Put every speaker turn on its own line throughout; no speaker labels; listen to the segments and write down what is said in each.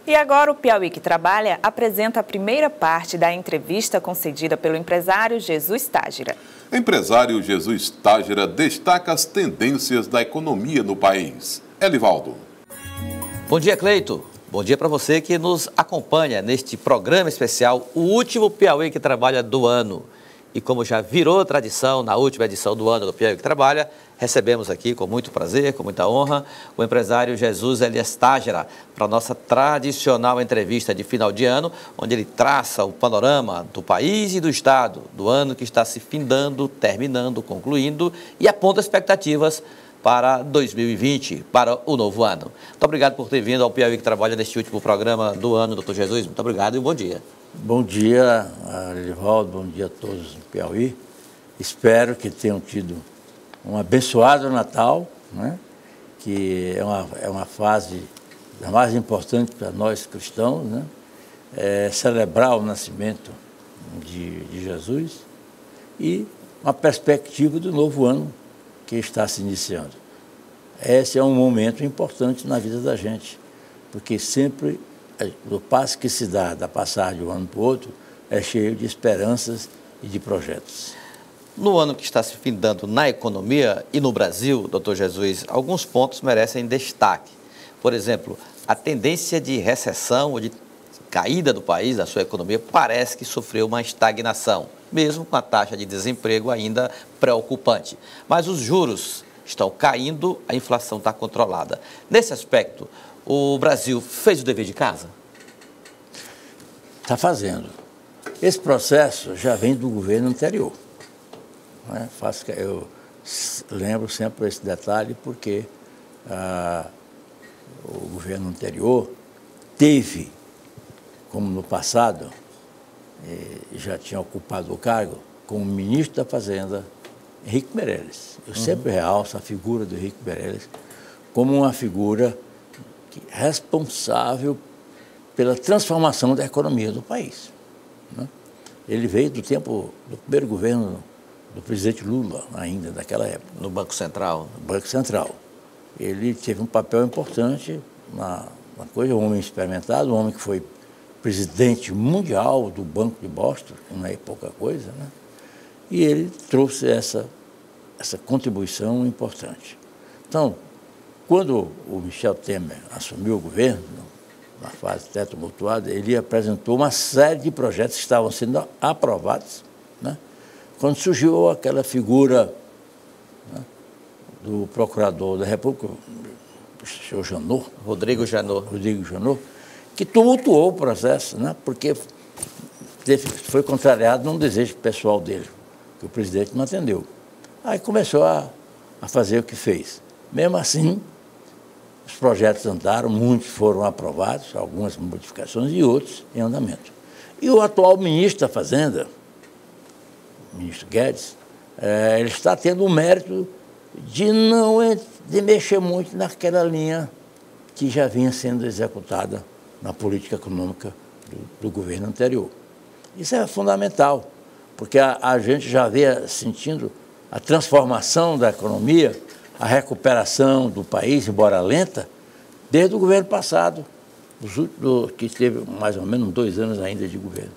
E agora o Piauí que Trabalha apresenta a primeira parte da entrevista concedida pelo empresário Jesus Tágira.
O empresário Jesus Tágira destaca as tendências da economia no país. Elivaldo.
Bom dia, Cleito. Bom dia para você que nos acompanha neste programa especial, o último Piauí que Trabalha do ano. E como já virou tradição na última edição do ano do Piauí que Trabalha, recebemos aqui com muito prazer, com muita honra, o empresário Jesus Elias Tágira para a nossa tradicional entrevista de final de ano, onde ele traça o panorama do país e do estado, do ano que está se findando, terminando, concluindo e aponta expectativas para 2020, para o novo ano. Muito obrigado por ter vindo ao Piauí que Trabalha neste último programa do ano, doutor Jesus. Muito obrigado e um bom dia.
Bom dia, Elivaldo, bom dia a todos do Piauí. Espero que tenham tido um abençoado Natal, né? Que é uma fase da mais importante para nós cristãos, né? Celebrar o nascimento de Jesus e uma perspectiva do novo ano que está se iniciando. Esse é um momento importante na vida da gente, porque sempre o passo que se dá da passagem de um ano para o outro é cheio de esperanças e de projetos.
No ano que está se findando na economia e no Brasil, doutor Jesus, alguns pontos merecem destaque. Por exemplo, a tendência de recessão ou de caída do país, da sua economia, parece que sofreu uma estagnação, mesmo com a taxa de desemprego ainda preocupante. Mas os juros estão caindo, a inflação está controlada. Nesse aspecto, o Brasil fez o dever de casa?
Está fazendo. Esse processo já vem do governo anterior. Né? Eu lembro sempre esse detalhe porque o governo anterior teve, como no passado, já tinha ocupado o cargo, como ministro da Fazenda, Henrique Meirelles. Eu sempre realço a figura do Henrique Meirelles como uma figura responsável pela transformação da economia do país. Né? Ele veio do tempo do primeiro governo do presidente Lula, ainda daquela época.
No Banco Central.
No Banco Central. Ele teve um papel importante na coisa, um homem experimentado, um homem que foi presidente mundial do Banco de Boston, que não é pouca coisa, né? E ele trouxe essa contribuição importante. Então, quando o Michel Temer assumiu o governo, na fase até tumultuada, ele apresentou uma série de projetos que estavam sendo aprovados, né? Quando surgiu aquela figura, né, do procurador da República, o senhor Janot,
Rodrigo Janot,
que tumultuou o processo, né, porque foi contrariado num desejo pessoal dele, que o presidente não atendeu. Aí começou a fazer o que fez. Mesmo assim, os projetos andaram, muitos foram aprovados, algumas modificações e outros em andamento. E o atual ministro da Fazenda, o ministro Guedes, ele está tendo o mérito de mexer muito naquela linha que já vinha sendo executada na política econômica do governo anterior. Isso é fundamental, porque a gente já vê sentindo a transformação da economia, a recuperação do país, embora lenta, desde o governo passado, que teve mais ou menos 2 anos ainda de governo.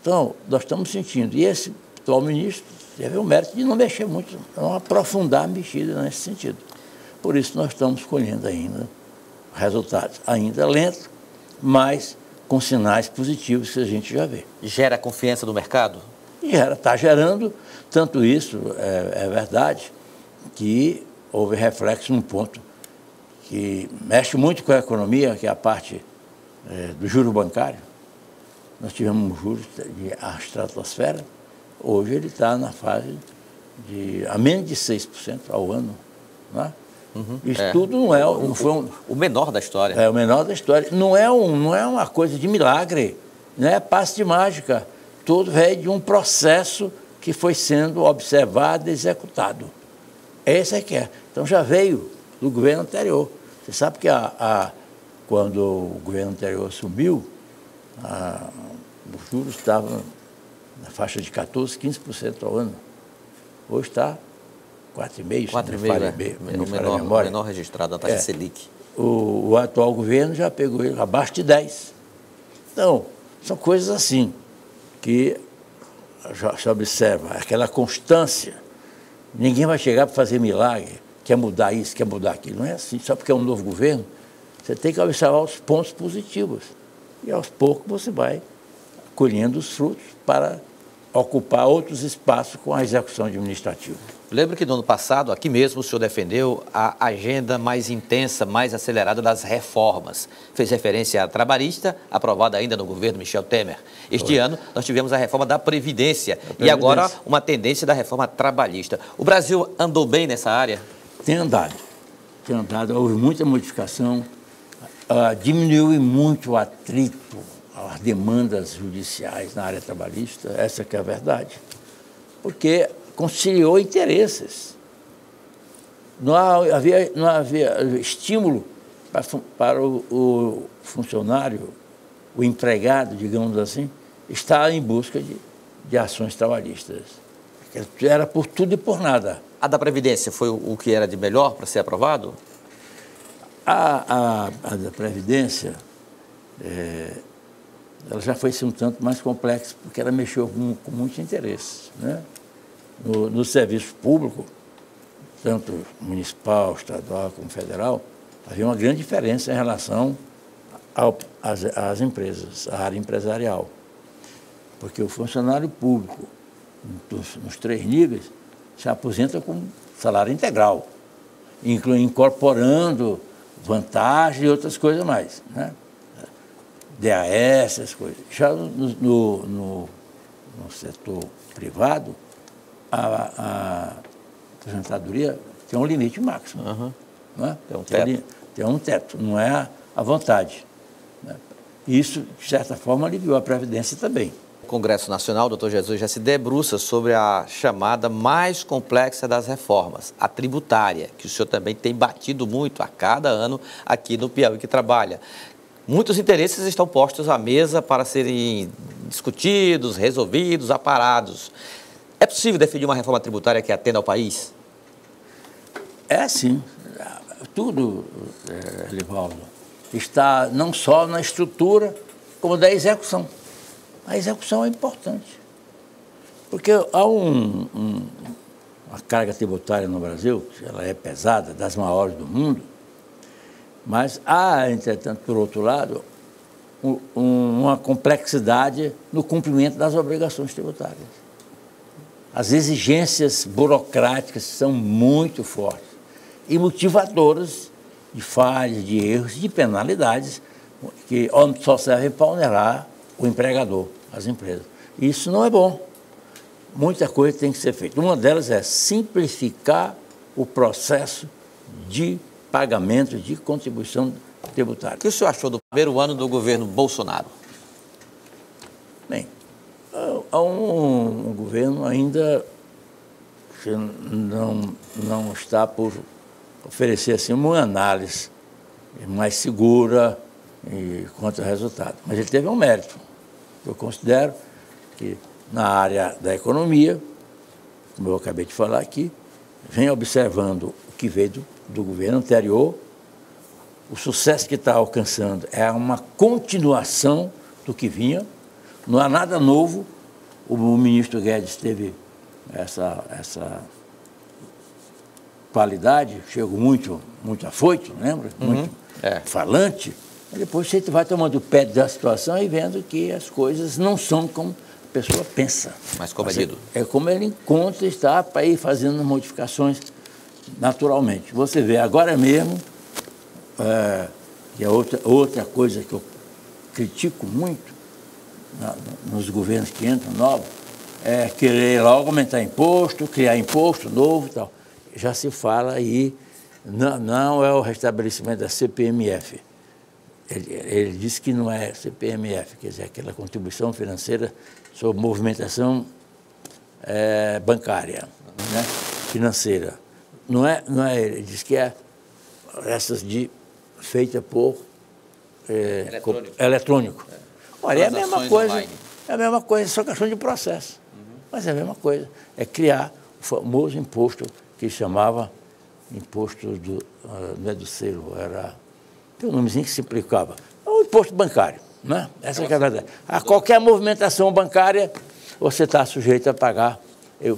Então, nós estamos sentindo. E esse atual ministro teve o mérito de não mexer muito, não aprofundar a mexida nesse sentido. Por isso, nós estamos colhendo ainda resultados, ainda lentos, mas com sinais positivos que a gente já vê.
Gera confiança do mercado?
Está gerando, tanto isso é verdade, que houve reflexo num ponto que mexe muito com a economia, que é a parte do juro bancário. Nós tivemos um juros de a estratosfera, hoje ele está na fase de a menos de 6% ao ano. Não é? Isso tudo não foi
o menor da história.
É o menor da história. Não é uma coisa de milagre, não é passe de mágica. Tudo veio de um processo que foi sendo observado e executado. Esse é que é. Então já veio do governo anterior. Você sabe que quando o governo anterior assumiu, os juros estavam na faixa de 14%, 15% ao ano. Hoje está 4,5%.
4,5%, o menor registrado, a taxa Selic.
o atual governo já pegou ele abaixo de 10. Então, são coisas assim que já se observa, aquela constância. Ninguém vai chegar para fazer milagre, quer mudar isso, quer mudar aquilo. Não é assim, só porque é um novo governo. Você tem que observar os pontos positivos. E aos poucos você vai colhendo os frutos para ocupar outros espaços com a execução administrativa.
Lembro que no ano passado, aqui mesmo, o senhor defendeu a agenda mais intensa, mais acelerada das reformas. Fez referência à trabalhista, aprovada ainda no governo Michel Temer. Este ano, nós tivemos a reforma da Previdência e agora uma tendência da reforma trabalhista. O Brasil andou bem nessa área?
Tem andado, houve muita modificação, diminuiu muito o atrito, as demandas judiciais na área trabalhista, essa que é a verdade, porque conciliou interesses. Não havia estímulo para o funcionário, o empregado, digamos assim, estar em busca de ações trabalhistas. Era por tudo e por nada.
A da Previdência foi o que era de melhor para ser aprovado?
A da Previdência, ela já foi um tanto mais complexa, porque ela mexeu com muitos interesses, né? No serviço público, tanto municipal, estadual como federal, havia uma grande diferença em relação às empresas, à área empresarial. Porque o funcionário público, nos 3 níveis, se aposenta com salário integral, incorporando vantagens e outras coisas mais, né? DAS, essas coisas. Já no setor privado, a aposentadoria tem um limite máximo.
Uhum.
Né?
Tem um teto.
Não é à vontade. Né? Isso, de certa forma, aliviou a Previdência também.
O Congresso Nacional, doutor Jesus, já se debruça sobre a chamada mais complexa das reformas, a tributária, que o senhor também tem batido muito a cada ano aqui no Piauí que trabalha. Muitos interesses estão postos à mesa para serem discutidos, resolvidos, aparados. É possível definir uma reforma tributária que atenda ao país?
É sim. Tudo, Elivaldo, está não só na estrutura, como da execução. A execução é importante. Porque há uma carga tributária no Brasil, ela é pesada, das maiores do mundo, mas há, entretanto, por outro lado, uma complexidade no cumprimento das obrigações tributárias. As exigências burocráticas são muito fortes e motivadoras de falhas, de erros, de penalidades que só servem para onerar o empregador, as empresas. Isso não é bom. Muita coisa tem que ser feita. Uma delas é simplificar o processo de pagamento de contribuição tributária.
O que o senhor achou do primeiro ano do governo Bolsonaro?
Bem, há um governo ainda que não está por oferecer assim, uma análise mais segura quanto ao resultado. Mas ele teve um mérito. Eu considero que na área da economia, como eu acabei de falar aqui, vem observando o que veio do governo anterior, o sucesso que está alcançando é uma continuação do que vinha, não há nada novo. O ministro Guedes teve essa qualidade, chegou muito afoito, lembra? Muito falante. E depois você vai tomando o pé da situação e vendo que as coisas não são como a pessoa pensa.
Mas comedido.
É como ele encontra estar para ir fazendo modificações naturalmente. Você vê agora mesmo, que é outra coisa que eu critico muito nos governos que entram novos, é querer logo aumentar imposto, criar imposto novo e tal. Já se fala aí, não é o restabelecimento da CPMF. Ele disse que não é CPMF, quer dizer, aquela contribuição financeira sobre movimentação bancária, né, financeira. Não é ele diz que é essas feita por eletrônico. Olha, é a mesma coisa, online. É a mesma coisa, só questão de processo. Mas é a mesma coisa, é criar o famoso imposto que chamava imposto não é do selo, era tem um nomezinho que simplificava. É o imposto bancário, né? Essa é a verdade. A qualquer movimentação bancária, você está sujeito a pagar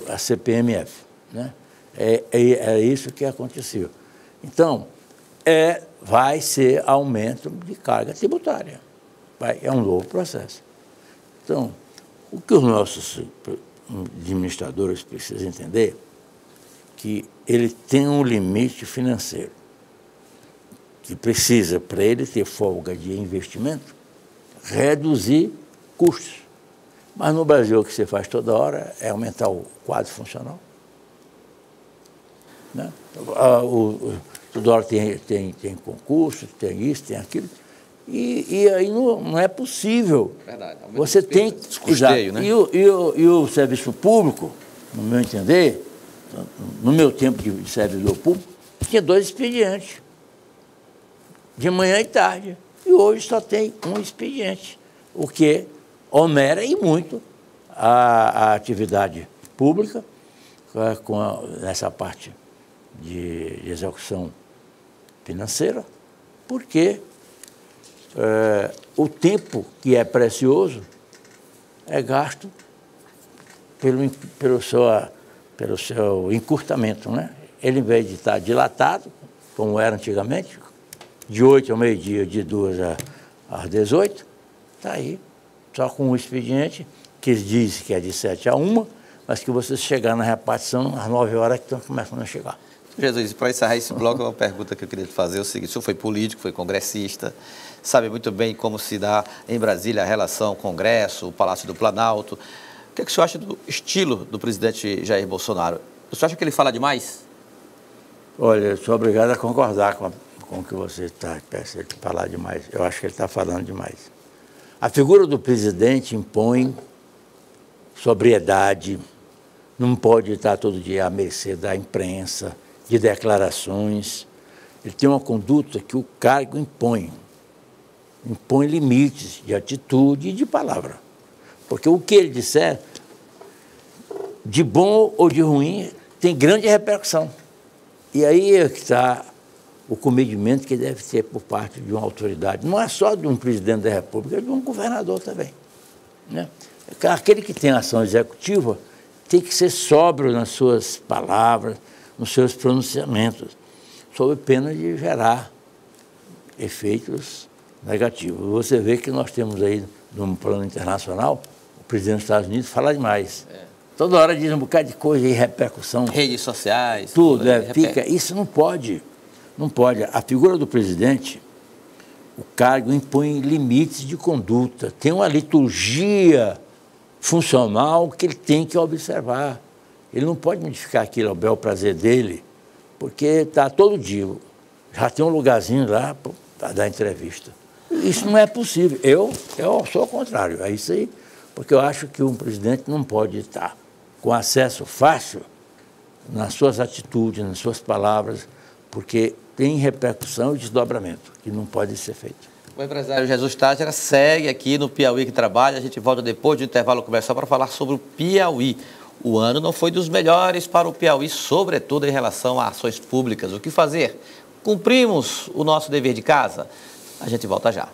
a CPMF, né? É isso que aconteceu. Então, vai ser aumento de carga tributária. É um novo processo. Então, o que os nossos administradores precisam entender que ele tem um limite financeiro, que precisa, para ele ter folga de investimento, reduzir custos. Mas no Brasil o que você faz toda hora é aumentar o quadro funcional. Né? Toda hora tem concurso, tem isso, tem aquilo. E aí não é possível.
Verdade.
Você tem
custeio, né?
E o serviço público, no meu entender, no meu tempo de servidor público, tinha 2 expedientes, de manhã e tarde. E hoje só tem um expediente, o que onera e muito a atividade pública nessa parte de execução financeira, porque o tempo que é precioso é gasto pelo seu encurtamento, né? Ele, em vez de estar dilatado, como era antigamente, de 8 ao meio-dia, de 2 às 18, está aí, só com um expediente, que diz que é de 7 a 1, mas que você chegar na repartição às 9 horas que estão começando a chegar.
Jesus, para encerrar esse bloco, uma pergunta que eu queria te fazer é o seguinte: o senhor foi político, foi congressista, sabe muito bem como se dá em Brasília a relação Congresso, o Palácio do Planalto. O que o senhor acha do estilo do presidente Jair Bolsonaro? O senhor acha que ele fala demais?
Olha, eu sou obrigado a concordar com o que você está pensando, de falar demais. Eu acho que ele está falando demais. A figura do presidente impõe sobriedade, não pode estar todo dia à mercê da imprensa, de declarações. Ele tem uma conduta que o cargo impõe limites de atitude e de palavra. Porque o que ele disser, de bom ou de ruim, tem grande repercussão. E aí é que está o comedimento que deve ter por parte de uma autoridade. Não é só de um presidente da República, é de um governador também, né? Aquele que tem ação executiva tem que ser sóbrio nas suas palavras, nos seus pronunciamentos, sob pena de gerar efeitos negativos. Você vê que nós temos aí, no plano internacional, o presidente dos Estados Unidos fala demais. Toda hora diz um bocado de coisa e repercussão.
Redes sociais.
Tudo, isso não pode. Não pode. A figura do presidente, o cargo impõe limites de conduta, tem uma liturgia funcional que ele tem que observar. Ele não pode modificar aquilo ao bel prazer dele, porque está todo dia, já tem um lugarzinho lá para dar entrevista. Isso não é possível. Eu sou ao contrário, é isso aí, porque eu acho que um presidente não pode estar com acesso fácil nas suas atitudes, nas suas palavras, porque tem repercussão e desdobramento, que não pode ser feito.
O empresário Jesus Tágera segue aqui no Piauí que trabalha. A gente volta depois do intervalo comercial para falar sobre o Piauí. O ano não foi dos melhores para o Piauí, sobretudo em relação a ações públicas. O que fazer? Cumprimos o nosso dever de casa? A gente volta já.